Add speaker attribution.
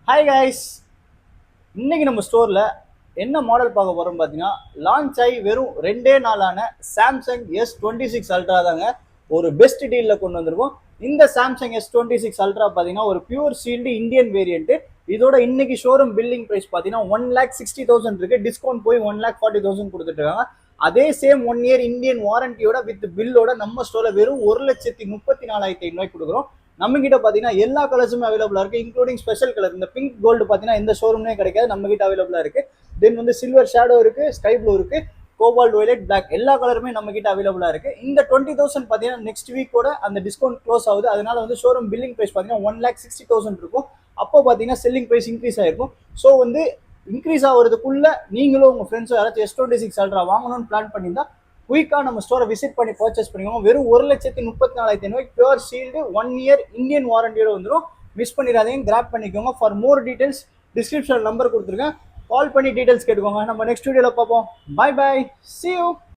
Speaker 1: Hi guys, இன்னைக்கு நம்ம ஸ்டோரில் என்ன மாடல் பார்க்க போகிறோம் பார்த்தீங்கன்னா, லான்ச் ஆகி வெறும் 2 நாளான சாம்சங் S26 அல்ட்ரா தாங்க ஒரு பெஸ்ட் டீலில் கொண்டு வந்திருக்கோம். இந்த சாம்சங் S26 அல்ட்ரா பார்த்தீங்கன்னா ஒரு பியூர் சீல்டு இந்தியன் வேரியன்ட். இதோட இன்னைக்கு ஷோரூம் பில்லிங் ப்ரைஸ் பார்த்தீங்கன்னா 1,60,000 இருக்கு. டிஸ்கவுண்ட் போய் 1,40,000 கொடுத்துட்டு இருக்காங்க. அதே சேம் 1 இயர் இந்தியன் வாரண்டியோட வித் பில்லோட நம்ம ஸ்டோர்ல வெறும் 1,34,500 கொடுக்குறோம். நம்ம கிட்ட பாத்தீங்கன்னா எல்லா கலர்ஸுமே அவைலபிளா இருக்கு, இன்க்ளூடிங் ஸ்பெஷல் கலர். இந்த பிங்க் கோல்டு பாத்தீங்கன்னா எந்த ஷோரூம்லயே கிடைக்காது, நம்ம கிட்ட அவைலபிளா இருக்கு. தென் வந்து சில்வர் ஷேடோ இருக்கு, ஸ்கை ப்ளூ இருக்கு, கோபால்ட் வயலட், பிளாக் எல்லா கலருமே நம்ம கிட்ட அவைலபிளா இருக்கு. இந்த 20,000 பாத்தீங்கன்னா நெக்ஸ்ட் வீக்கோட அந்த டிஸ்கவுண்ட் க்ளோஸ் ஆகுது. அதனால வந்து ஷோரூம் பில்லிங் பிரைஸ் பாத்தீங்கன்னா 1,60,000 இருக்கும். அப்போ பாத்தீங்கன்னா செல்லிங் பிரைஸ் இன்க்ரீஸ் ஆயிருக்கும். ஸோ வந்து இன்க்ரீஸ் ஆகிறதுக்குள்ள நீங்களும் உங்க ஃப்ரெண்ட்ஸும் யாராச்சும் S26 அல்ட்ரா வாங்கணும்னு பிளான் பண்ணியிருந்தா குயிக்காக நம்ம ஸ்டோரை விசிட் பண்ணி பர்ச்சேஸ் பண்ணிக்கோங்க. வெறும் 1,34,500 பியூர் ஷீல்டு 1 இயர் இந்தியன் வாரண்டியோட வந்துடும். மிஸ் பண்ணிடாதீங்க, கிராப் பண்ணிக்கோங்க. For more details description number கொடுத்துருக்கேன், கால் பண்ணி டீடைல்ஸ் கேட்டுக்கோங்க. நம்ம நெக்ஸ்ட் வீடியோவில் பார்ப்போம். Bye bye, see you.